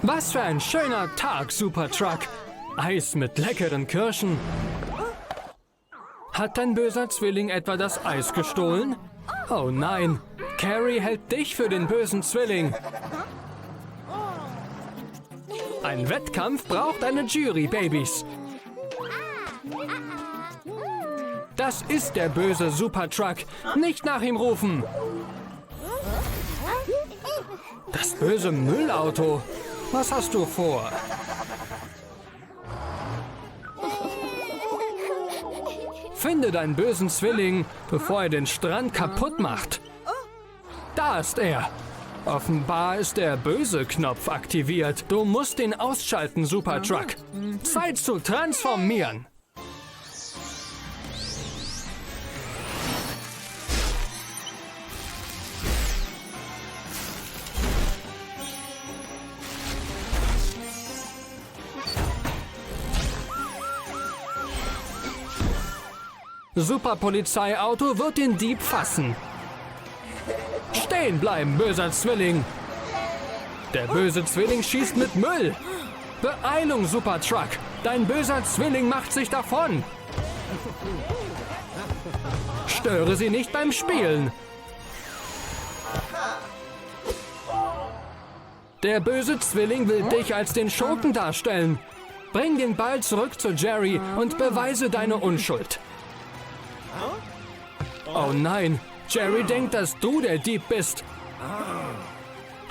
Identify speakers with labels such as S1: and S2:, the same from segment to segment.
S1: Was für ein schöner Tag, Supertruck. Eis mit leckeren Kirschen. Hat dein böser Zwilling etwa das Eis gestohlen? Oh nein, Carrie hält dich für den bösen Zwilling. Ein Wettkampf braucht eine Jury, Babys. Das ist der böse Supertruck. Nicht nach ihm rufen. Das böse Müllauto. Was hast du vor? Finde deinen bösen Zwilling, bevor er den Strand kaputt macht. Da ist er. Offenbar ist der böse Knopf aktiviert. Du musst ihn ausschalten, Supertruck. Zeit zu transformieren. Superpolizeiauto wird den Dieb fassen. Stehen bleiben, böser Zwilling. Der böse Zwilling schießt mit Müll. Beeilung, Supertruck. Dein böser Zwilling macht sich davon. Störe sie nicht beim Spielen. Der böse Zwilling will dich als den Schurken darstellen. Bring den Ball zurück zu Jerry und beweise deine Unschuld. Oh nein, Jerry denkt, dass du der Dieb bist.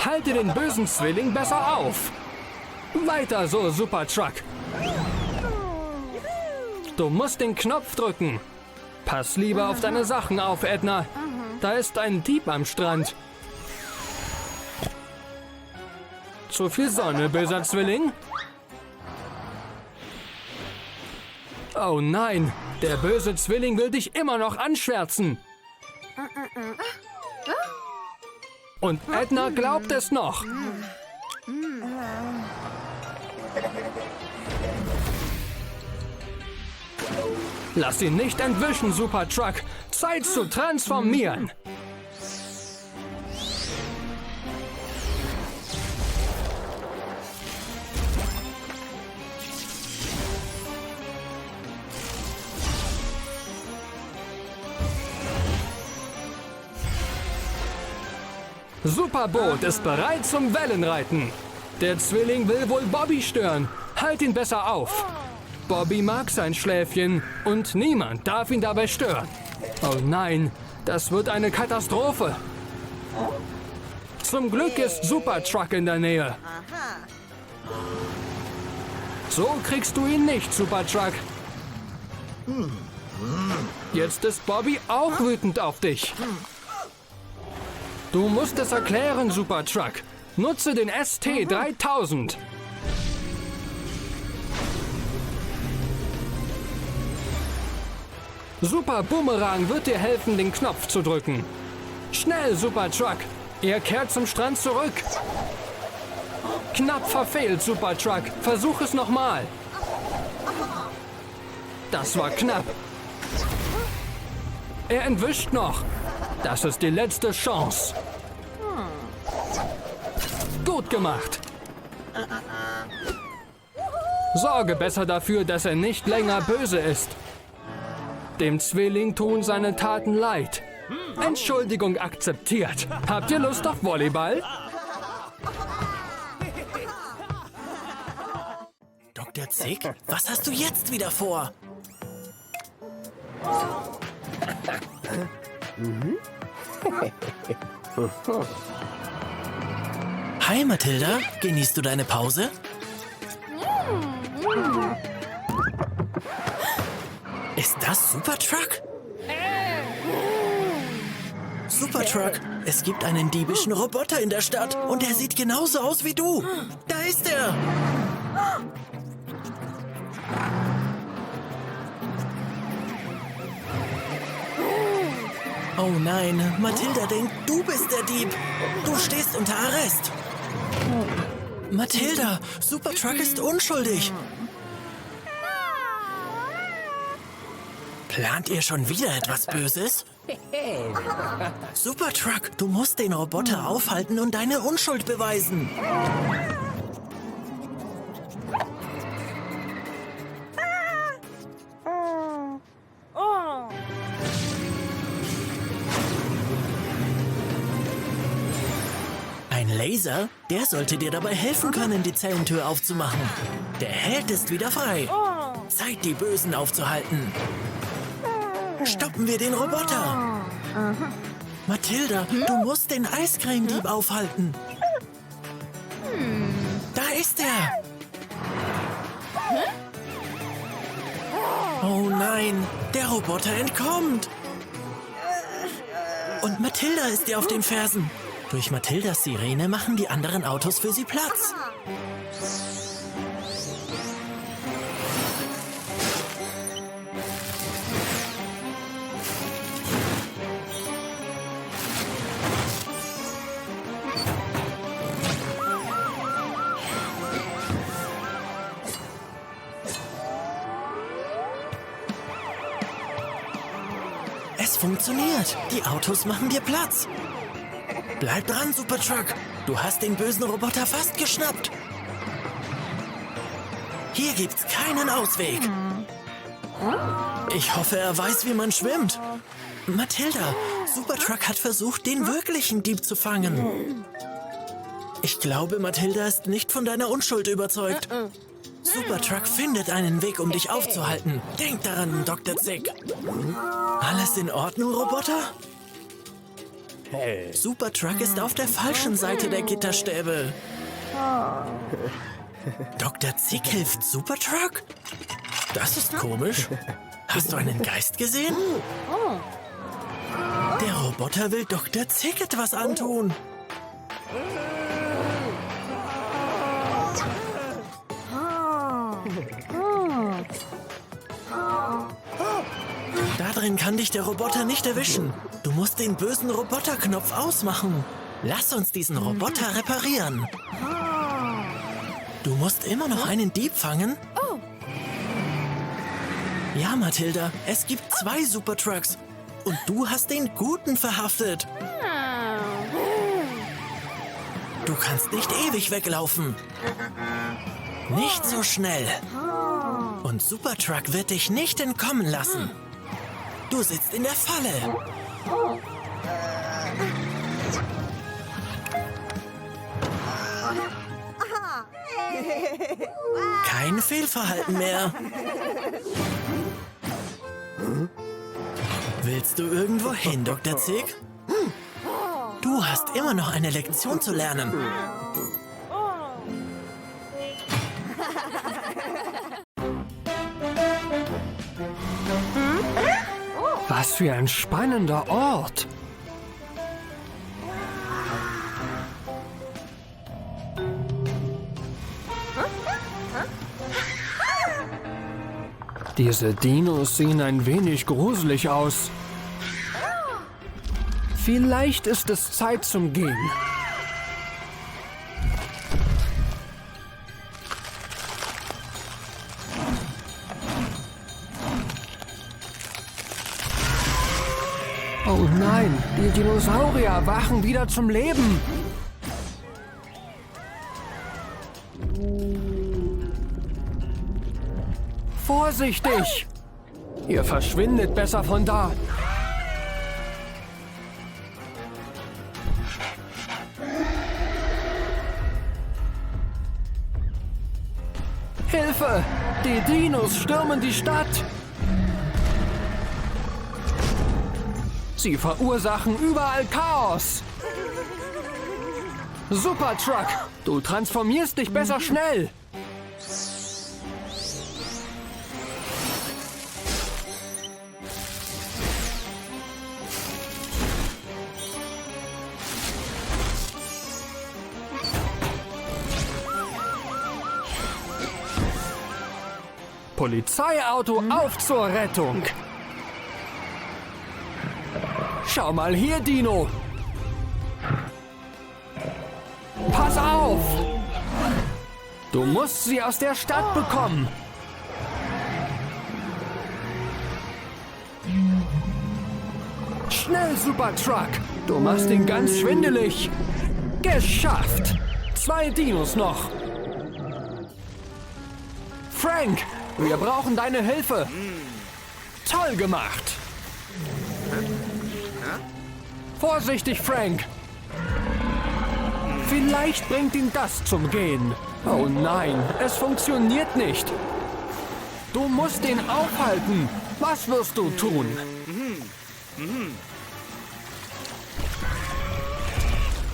S1: Halte den bösen Zwilling besser auf. Weiter so, Supertruck. Du musst den Knopf drücken. Pass lieber auf deine Sachen auf, Edna. Da ist ein Dieb am Strand. Zu viel Sonne, böser Zwilling. Oh nein, der böse Zwilling will dich immer noch anschwärzen. Und Edna glaubt es noch. Lass ihn nicht entwischen, Supertruck. Zeit zu transformieren. Superboot ist bereit zum Wellenreiten. Der Zwilling will wohl Bobby stören. Halt ihn besser auf. Bobby mag sein Schläfchen und niemand darf ihn dabei stören. Oh nein, das wird eine Katastrophe. Zum Glück ist Supertruck in der Nähe. So kriegst du ihn nicht, Supertruck. Jetzt ist Bobby auch wütend auf dich. Du musst es erklären, Supertruck. Nutze den ST-3000. Super Boomerang wird dir helfen, den Knopf zu drücken. Schnell, Supertruck. Er kehrt zum Strand zurück. Knapp verfehlt, Supertruck. Versuch es nochmal. Das war knapp. Er entwischt noch. Das ist die letzte Chance. Gut gemacht. Sorge besser dafür, dass er nicht länger böse ist. Dem Zwilling tun seine Taten leid. Entschuldigung akzeptiert. Habt ihr Lust auf Volleyball?
S2: Dr. Zick, was hast du jetzt wieder vor? Hi, Mathilda. Genießt du deine Pause? Ist das Supertruck? Supertruck, es gibt einen diebischen Roboter in der Stadt und er sieht genauso aus wie du. Da ist er. Oh nein, Mathilda denkt, du bist der Dieb. Du stehst unter Arrest. Mathilda, Supertruck ist unschuldig. Plant ihr schon wieder etwas Böses? Supertruck, du musst den Roboter aufhalten und deine Unschuld beweisen. Laser, der sollte dir dabei helfen können, die Zellentür aufzumachen. Der Held ist wieder frei. Zeit, die Bösen aufzuhalten. Stoppen wir den Roboter. Mathilda, du musst den Eiscremedieb aufhalten. Da ist er. Oh nein, der Roboter entkommt. Und Mathilda ist ihr auf den Fersen. Durch Mathildas Sirene machen die anderen Autos für sie Platz. Es funktioniert. Die Autos machen dir Platz. Bleib dran, Supertruck. Du hast den bösen Roboter fast geschnappt. Hier gibt's keinen Ausweg. Ich hoffe, er weiß, wie man schwimmt. Mathilda, Supertruck hat versucht, den wirklichen Dieb zu fangen. Ich glaube, Mathilda ist nicht von deiner Unschuld überzeugt. Supertruck findet einen Weg, um dich aufzuhalten. Denk daran, Dr. Zick. Alles in Ordnung, Roboter? Supertruck ist auf der falschen Seite der Gitterstäbe. Dr. Zick hilft Supertruck? Das ist komisch. Hast du einen Geist gesehen? Der Roboter will Dr. Zick etwas antun. Da drin kann dich der Roboter nicht erwischen. Du musst den bösen Roboterknopf ausmachen. Lass uns diesen Roboter reparieren. Du musst immer noch einen Dieb fangen? Ja, Mathilda, es gibt 2 Supertrucks. Und du hast den Guten verhaftet. Du kannst nicht ewig weglaufen. Nicht so schnell. Und Supertruck wird dich nicht entkommen lassen. Du sitzt in der Falle. Kein Fehlverhalten mehr. Willst du irgendwo hin, Dr. Zick? Du hast immer noch eine Lektion zu lernen.
S1: Was für ein spannender Ort. Diese Dinos sehen ein wenig gruselig aus. Vielleicht ist es Zeit zum Gehen. Oh nein, die Dinosaurier wachen wieder zum Leben. Vorsichtig! Ihr verschwindet besser von da. Hilfe! Die Dinos stürmen die Stadt! Sie verursachen überall Chaos! Supertruck, du transformierst dich besser schnell! Polizeiauto auf zur Rettung! Schau mal hier, Dino! Pass auf! Du musst sie aus der Stadt bekommen! Schnell, Supertruck! Du machst ihn ganz schwindelig! Geschafft! 2 Dinos noch! Frank! Wir brauchen deine Hilfe! Toll gemacht! Vorsichtig, Frank! Vielleicht bringt ihn das zum Gehen. Oh nein, es funktioniert nicht. Du musst ihn aufhalten. Was wirst du tun?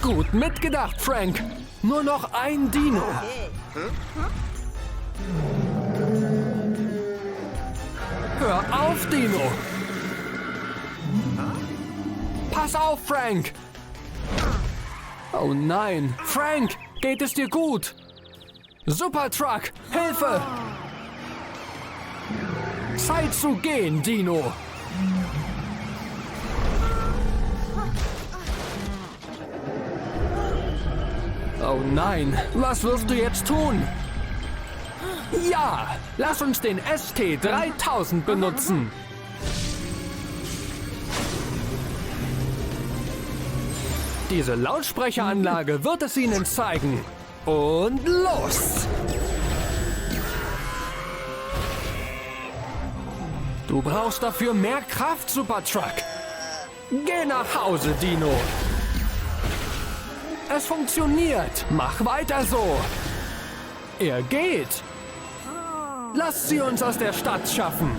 S1: Gut mitgedacht, Frank. Nur noch ein Dino. Hör auf, Dino. Pass auf, Frank. Oh nein. Frank, geht es dir gut? Supertruck, Hilfe! Zeit zu gehen, Dino. Oh nein, was wirst du jetzt tun? Ja, lass uns den ST-3000 benutzen. Diese Lautsprecheranlage wird es Ihnen zeigen. Und los! Du brauchst dafür mehr Kraft, Supertruck. Geh nach Hause, Dino. Es funktioniert. Mach weiter so. Er geht. Lasst sie uns aus der Stadt schaffen.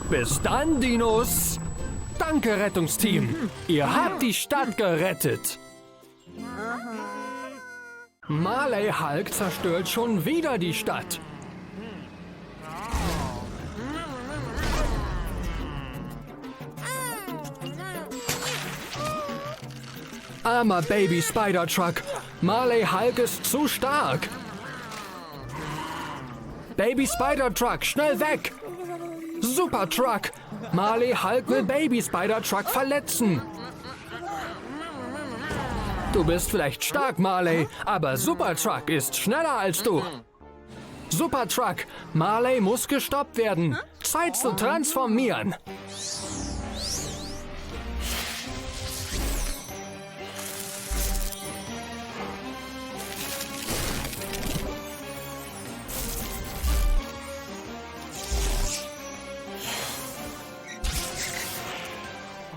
S1: Bis dann, Dinos. Danke, Rettungsteam. Ihr habt die Stadt gerettet. Marley Hulk zerstört schon wieder die Stadt. Armer Baby Spider-Truck. Marley Hulk ist zu stark. Baby Spider-Truck, schnell weg! Supertruck! Marley Hulk will Baby Spider-Truck verletzen. Du bist vielleicht stark, Marley, aber Supertruck ist schneller als du. Supertruck, Marley muss gestoppt werden. Zeit zu transformieren.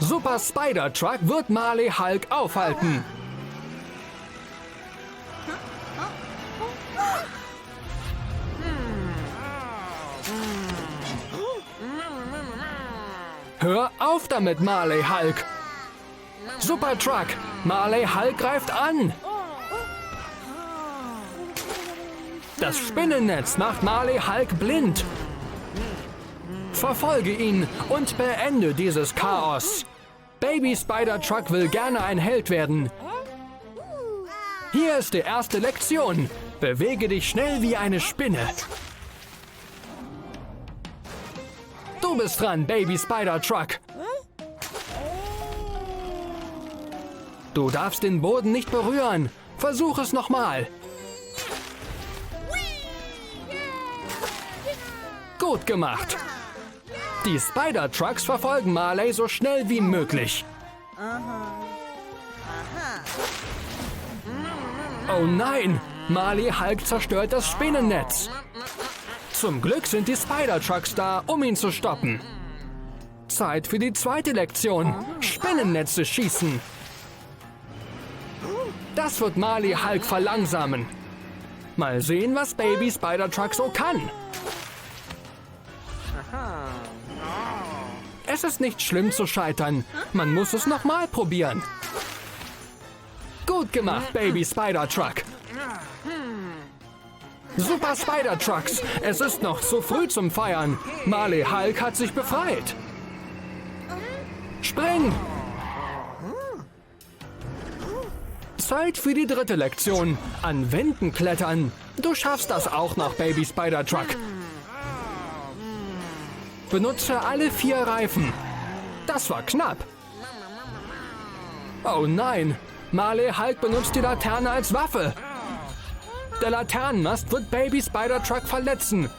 S1: Super Spider-Truck wird Marley Hulk aufhalten. Hör auf damit, Marley Hulk. Supertruck, Marley Hulk greift an. Das Spinnennetz macht Marley Hulk blind. Verfolge ihn und beende dieses Chaos. Baby Spider-Truck will gerne ein Held werden. Hier ist die erste Lektion. Bewege dich schnell wie eine Spinne. Du bist dran, Baby Spider-Truck. Du darfst den Boden nicht berühren. Versuch es nochmal. Gut gemacht. Die Spider-Trucks verfolgen Marley so schnell wie möglich. Oh nein, Marley Hulk zerstört das Spinnennetz. Zum Glück sind die Spider-Trucks da, um ihn zu stoppen. Zeit für die zweite Lektion. Spinnennetze schießen. Das wird Marley Hulk verlangsamen. Mal sehen, was Baby Spider-Truck so kann. Es ist nicht schlimm zu scheitern. Man muss es nochmal probieren. Gut gemacht, Baby Spider-Truck. Super Spider-Trucks, es ist noch zu früh zum Feiern. Marley Hulk hat sich befreit. Spring! Zeit für die dritte Lektion. An Wänden klettern. Du schaffst das auch noch, Baby Spider-Truck. Benutze alle 4 Reifen. Das war knapp. Oh nein, Marley Hulk benutzt die Laterne als Waffe. Der Laternenmast wird Baby Spider-Truck verletzen.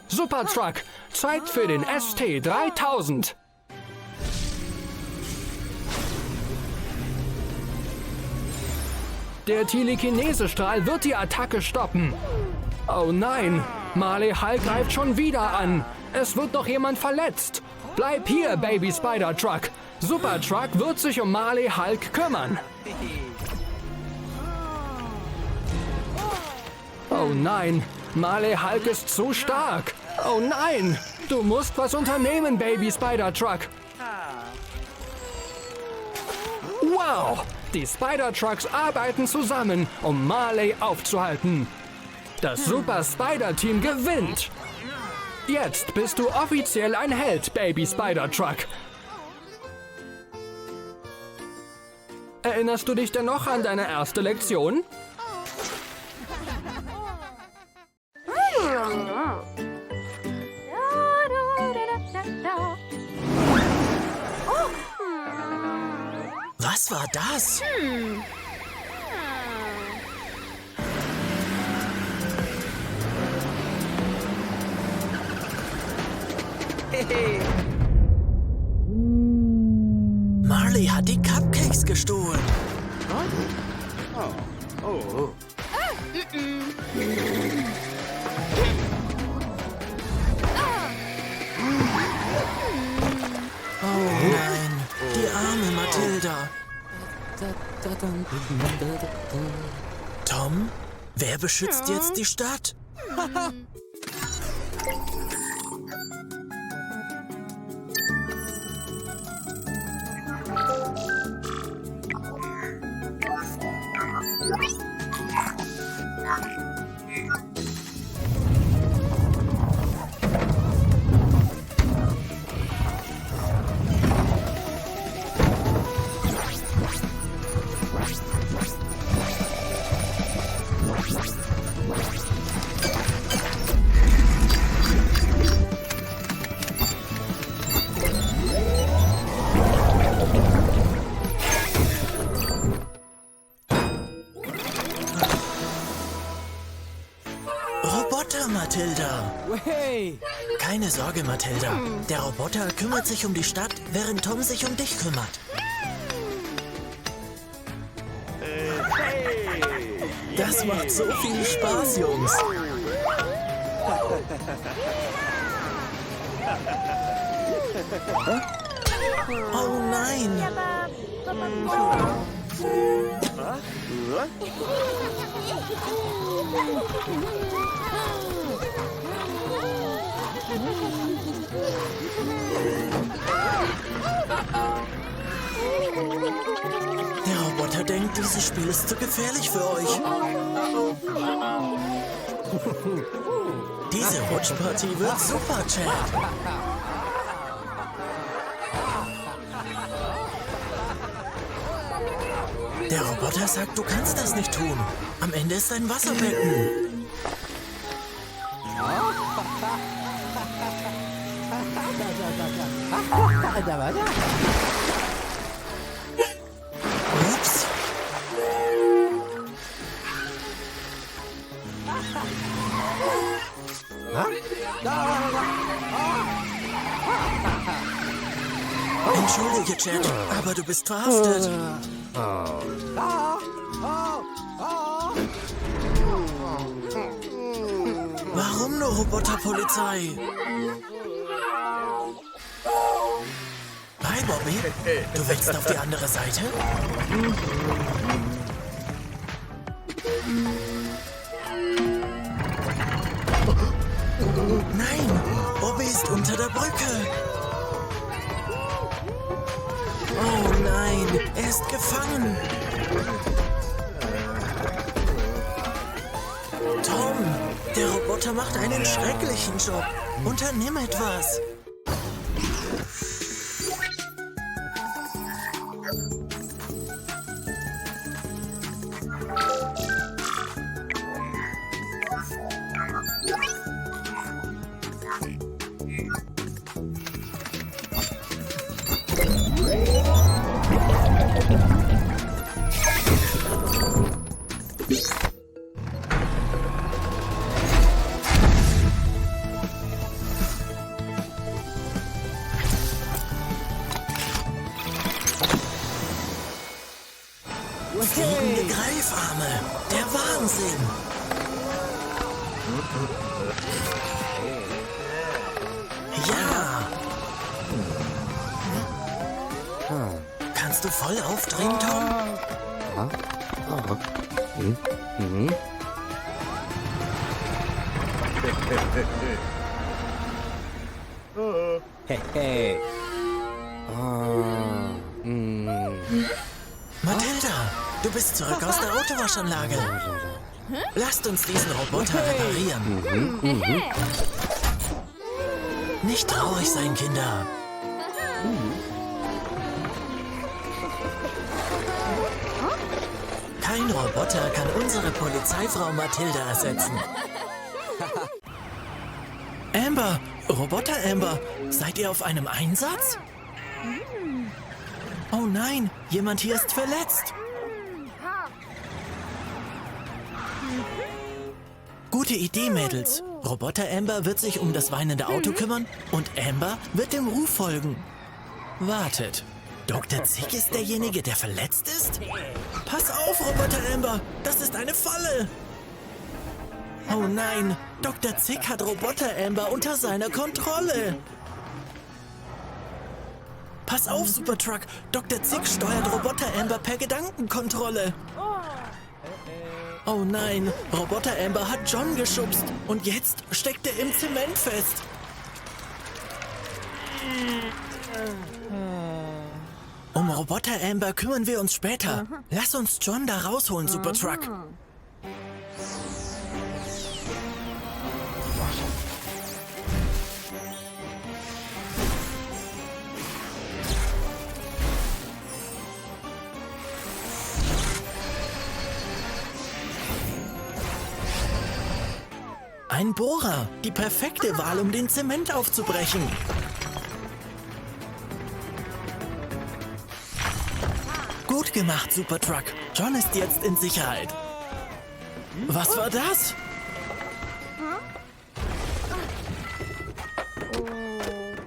S1: Supertruck, Zeit für den ST-3000. Der Telekinesestrahl wird die Attacke stoppen. Oh nein, Marley Hulk greift schon wieder an. Es wird noch jemand verletzt. Bleib hier, Baby Spider-Truck. Super Truck wird sich um Marley Hulk kümmern. Oh nein, Marley Hulk ist zu stark. Oh nein, du musst was unternehmen, Baby Spider-Truck. Wow, die Spider-Trucks arbeiten zusammen, um Marley aufzuhalten. Das Super Spider-Team gewinnt. Jetzt bist du offiziell ein Held, Baby Spider-Truck. Erinnerst du dich denn noch an deine erste Lektion?
S2: Was war das? Marley hat die Cupcakes gestohlen. Oh nein, die arme Mathilda. Tom, wer beschützt jetzt die Stadt? Roboter, Mathilda. Keine Sorge, Mathilda. Der Roboter kümmert sich um die Stadt, während Tom sich um dich kümmert. Das macht so viel Spaß, Jungs. Oh nein. Der Roboter denkt, dieses Spiel ist zu gefährlich für euch. Diese Rutschpartie wird super, Chad. Der Roboter sagt, du kannst das nicht tun. Am Ende ist ein Wasserbecken. Ups. Entschuldige, Chad, aber du bist verhaftet. Warum nur Roboterpolizei? Hi, Bobby. Du willst auf die andere Seite? Nein, Bobby ist unter der Brücke. Oh nein, er ist gefangen. Tom, der Roboter macht einen schrecklichen Job. Unternimm etwas. Fliegende Greifarme. Der Wahnsinn. Amber. Kannst du voll aufdrehen, Tom? Mathilda, du bist zurück aus der Autowaschanlage. Lasst uns diesen Roboter reparieren. Nicht traurig sein, Kinder. Kein Roboter kann unsere Polizeifrau Mathilda ersetzen. Amber, Roboter Amber, seid ihr auf einem Einsatz? Oh nein, jemand hier ist verletzt. Gute Idee, Mädels. Roboter Amber wird sich um das weinende Auto kümmern und Amber wird dem Ruf folgen. Wartet, Dr. Zick ist derjenige, der verletzt ist? Pass auf, Roboter Amber, das ist eine Falle. Oh nein, Dr. Zick hat Roboter Amber unter seiner Kontrolle. Pass auf, Supertruck, Dr. Zick steuert Roboter Amber per Gedankenkontrolle. Oh nein, Roboter Amber hat John geschubst und jetzt steckt er im Zement fest. Um Roboter Amber kümmern wir uns später. Lass uns John da rausholen, Supertruck. Ein Bohrer, die perfekte Wahl, um den Zement aufzubrechen. Gut gemacht, Supertruck. John ist jetzt in Sicherheit. Was war das?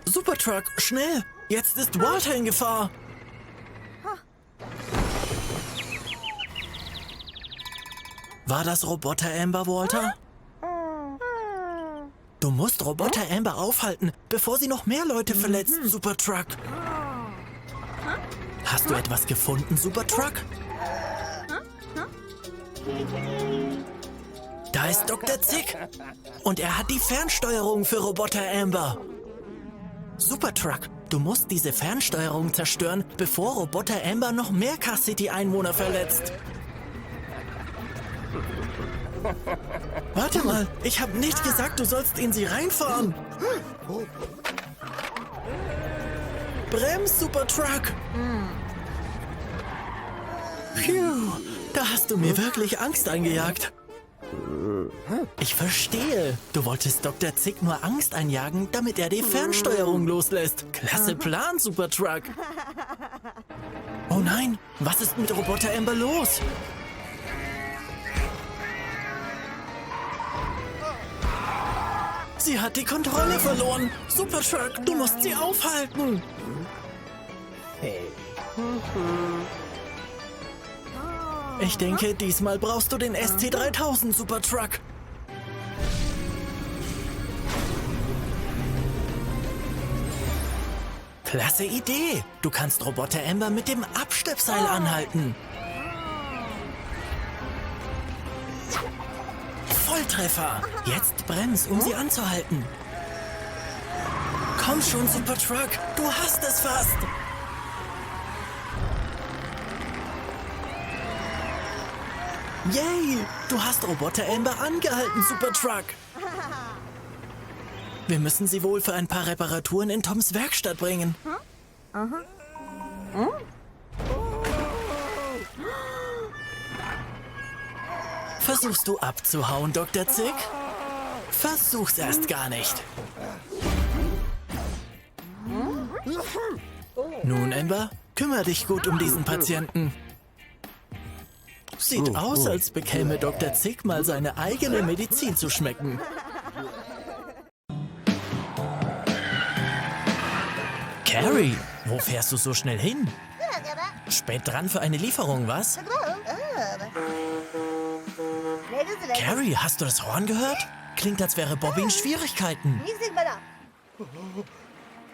S2: Supertruck, schnell! Jetzt ist Walter in Gefahr. War das Roboter Amber, Walter? Du musst Roboter Amber aufhalten, bevor sie noch mehr Leute verletzt, Supertruck. Hast du etwas gefunden, Supertruck? Da ist Dr. Zick. Und er hat die Fernsteuerung für Roboter Amber. Supertruck, du musst diese Fernsteuerung zerstören, bevor Roboter Amber noch mehr Car-City-Einwohner verletzt. Warte mal, ich habe nicht gesagt, du sollst in sie reinfahren. Brems, Supertruck. Phew, da hast du mir wirklich Angst eingejagt. Ich verstehe. Du wolltest Dr. Zick nur Angst einjagen, damit er die Fernsteuerung loslässt. Klasse Plan, Supertruck. Oh nein, was ist mit Roboter Amber los? Sie hat die Kontrolle verloren. Supertruck, du musst sie aufhalten. Ich denke, diesmal brauchst du den ST3000, Supertruck. Klasse Idee. Du kannst Roboter Amber mit dem Abschleppseil anhalten. Volltreffer. Jetzt bremst, um sie anzuhalten. Komm schon, Supertruck. Du hast es fast. Yay! Du hast Roboter Amber angehalten, Supertruck. Wir müssen sie wohl für ein paar Reparaturen in Toms Werkstatt bringen. Versuchst du abzuhauen, Dr. Zick? Versuch's erst gar nicht. Nun, Amber, kümmere dich gut um diesen Patienten. Sieht aus, als bekäme Dr. Zick mal seine eigene Medizin zu schmecken. Carrie, wo fährst du so schnell hin? Spät dran für eine Lieferung, was? Carrie, hast du das Horn gehört? Klingt, als wäre Bobby in Schwierigkeiten.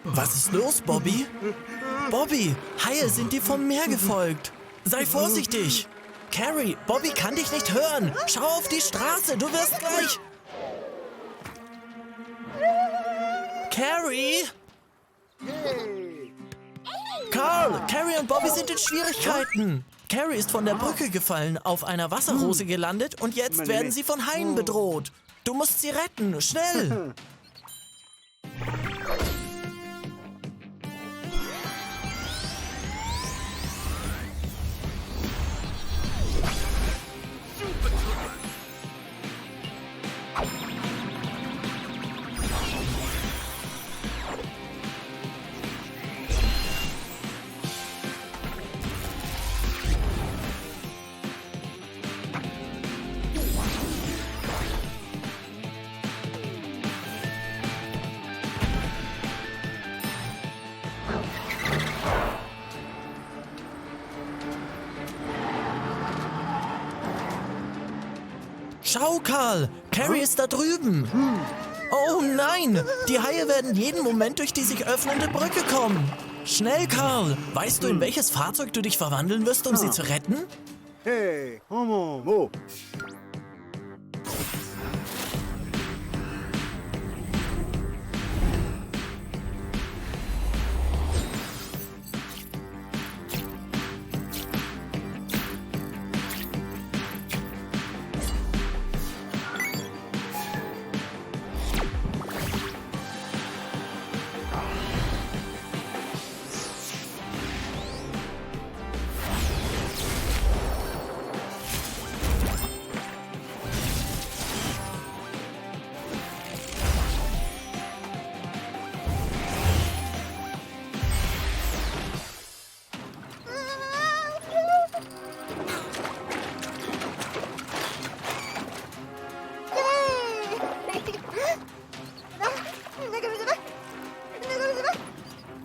S2: Was ist los, Bobby? Bobby, Haie sind dir vom Meer gefolgt. Sei vorsichtig. Carrie, Bobby kann dich nicht hören. Schau auf die Straße, du wirst gleich... Carrie? Carl, Carrie und Bobby sind in Schwierigkeiten. Carrie ist von der Brücke gefallen, auf einer Wasserrose gelandet und jetzt werden sie von Haien bedroht. Du musst sie retten, schnell! Schau, Karl! Carrie ist da drüben! Oh nein! Die Haie werden jeden Moment durch die sich öffnende Brücke kommen! Schnell, Karl! Weißt du, in welches Fahrzeug du dich verwandeln wirst, um sie zu retten?
S3: Hey, Mo.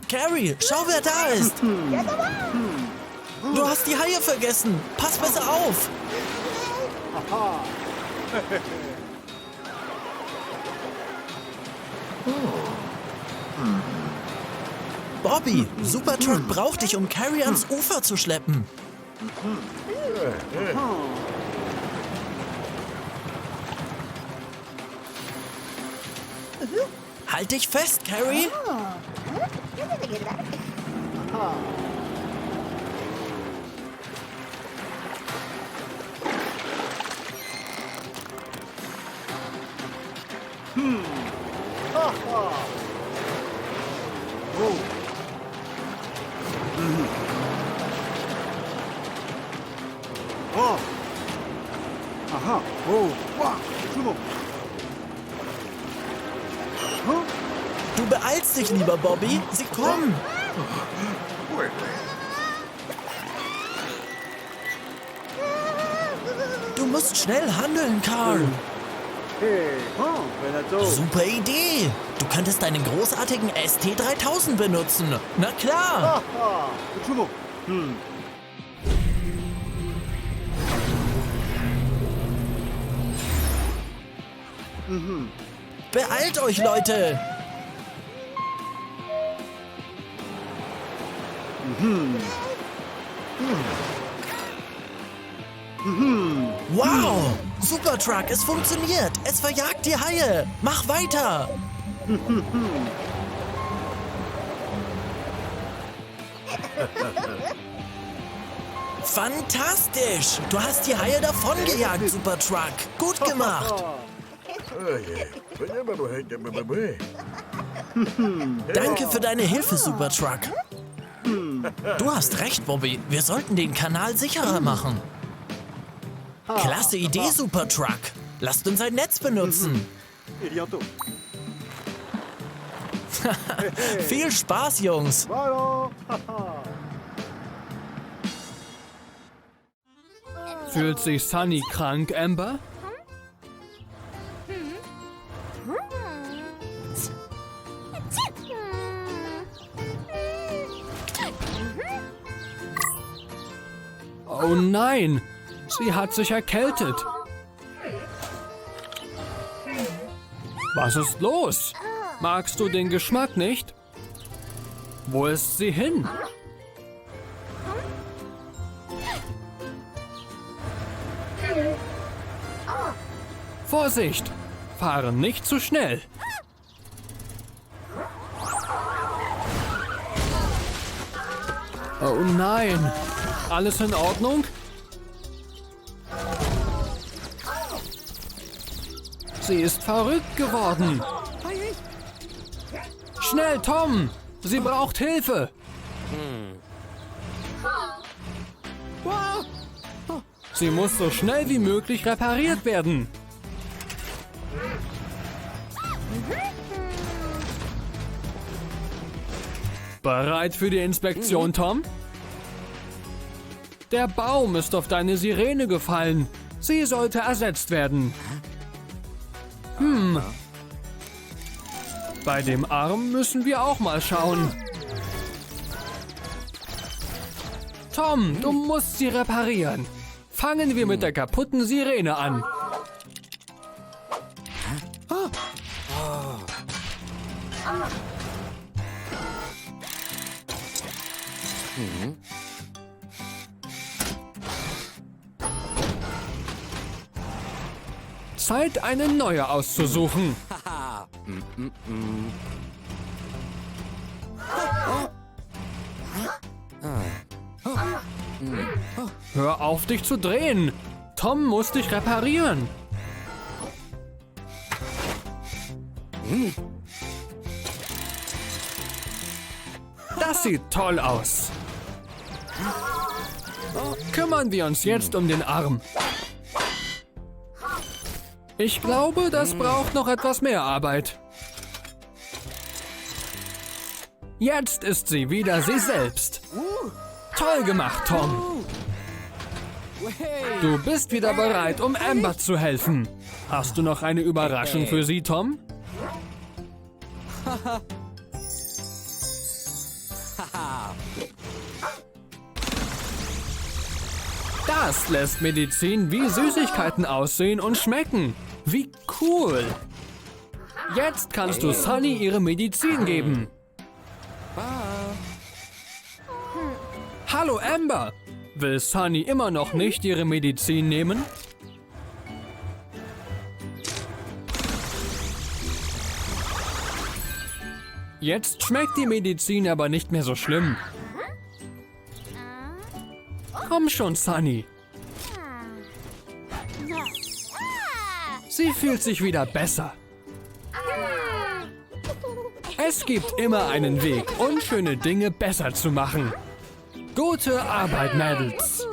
S2: Carrie, schau, wer da ist! Du hast die Haie vergessen! Pass besser auf! Bobby, Supertruck braucht dich, um Carrie ans Ufer zu schleppen. Halt dich fest, Carrie! Du beeilst dich lieber, Bobby. Sie kommen. Du musst schnell handeln, Karl. Super Idee. Du könntest deinen großartigen ST-3000 benutzen. Na klar. Beeilt euch, Leute. Wow! Supertruck, es funktioniert! Es verjagt die Haie! Mach weiter! Fantastisch! Du hast die Haie davongejagt, Supertruck! Gut gemacht! Danke für deine Hilfe, Supertruck! Du hast recht, Bobby. Wir sollten den Kanal sicherer machen. Klasse Idee, Supertruck. Lasst uns ein Netz benutzen. Viel Spaß, Jungs.
S1: Fühlt sich Sunny krank, Amber? Oh nein, sie hat sich erkältet. Was ist los? Magst du den Geschmack nicht? Wo ist sie hin? Vorsicht! Fahren nicht zu schnell! Oh nein! Alles in Ordnung? Sie ist verrückt geworden! Schnell, Tom! Sie braucht Hilfe! Sie muss so schnell wie möglich repariert werden. Bereit für die Inspektion, Tom? Der Baum ist auf deine Sirene gefallen. Sie sollte ersetzt werden. Bei dem Arm müssen wir auch mal schauen. Tom, du musst sie reparieren. Fangen wir mit der kaputten Sirene an. Zeit, eine neue auszusuchen. Hör auf, dich zu drehen. Tom muss dich reparieren. Das sieht toll aus. Kümmern wir uns jetzt um den Arm. Ich glaube, das braucht noch etwas mehr Arbeit. Jetzt ist sie wieder sie selbst. Toll gemacht, Tom. Du bist wieder bereit, um Amber zu helfen. Hast du noch eine Überraschung für sie, Tom? Das lässt Medizin wie Süßigkeiten aussehen und schmecken. Wie cool. Jetzt kannst du Sunny ihre Medizin geben. Hallo Amber. Will Sunny immer noch nicht ihre Medizin nehmen? Jetzt schmeckt die Medizin aber nicht mehr so schlimm. Komm schon, Sunny. Sie fühlt sich wieder besser. Es gibt immer einen Weg, unschöne Dinge besser zu machen. Gute Arbeit, Mädels.